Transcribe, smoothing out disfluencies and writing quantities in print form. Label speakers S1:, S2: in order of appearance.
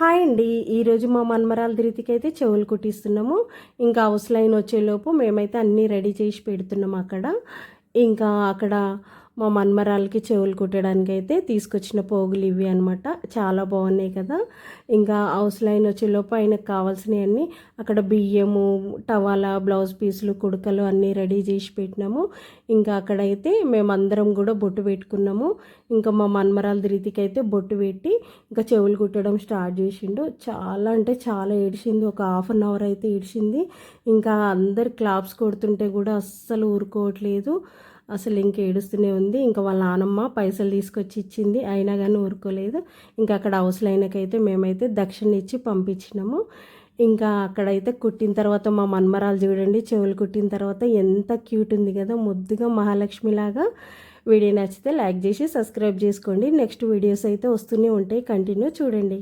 S1: Hi అండి. ఈరోజు మా మన్మరాల ధృతికైతే చెవులు కుట్టిస్తున్నాము. ఇంకా హౌస్ లైన్ వచ్చేలోపు మేమైతే అన్నీ రెడీ చేసి పెడుతున్నాము అక్కడ. ఇంకా అక్కడ మా మన్మరాలకి చెవులు కుట్టడానికైతే తీసుకొచ్చిన పోగులు ఇవి అనమాట. చాలా బాగున్నాయి కదా. ఇంకా హౌస్ లైన్ వచ్చేలోపు ఆయనకు కావాల్సినవన్నీ అక్కడ బియ్యము, టవాలా, బ్లౌజ్ పీసులు, కుడకలు అన్నీ రెడీ చేసి పెట్టినాము. ఇంకా అక్కడైతే మేమందరం కూడా బొట్టు పెట్టుకున్నాము. ఇంకా మా మన్మరాల ధృతికి అయితే బొట్టు పెట్టి ఇంకా చెవులు కుట్టడం స్టార్ట్ చేసిండు. చాలా అంటే చాలా ఏడిచింది. ఒక హాఫ్ అన్ అవర్ అయితే ఏడిచింది. ఇంకా అందరు క్లాప్స్ కొడుతుంటే కూడా అస్సలు ఊరుకోవట్లేదు. అసలు ఇంక ఏడుస్తూనే ఉంది. ఇంకా వాళ్ళ నానమ్మ పైసలు తీసుకొచ్చి ఇచ్చింది, అయినా కానీ ఊరుకోలేదు. ఇంకా అక్కడ హౌస్ లైన్కైతే మేమైతే దక్షిణ ఇచ్చి పంపించినాము. ఇంకా అక్కడైతే కుట్టిన తర్వాత మా మన్మరాలు చూడండి, చెవులు కుట్టిన తర్వాత ఎంత క్యూట్ ఉంది కదా, ముద్దుగా మహాలక్ష్మిలాగా. వీడియో నచ్చితే లైక్ చేసి సబ్స్క్రైబ్ చేసుకోండి. నెక్స్ట్ వీడియోస్ అయితే వస్తూనే ఉంటాయి, కంటిన్యూ చూడండి.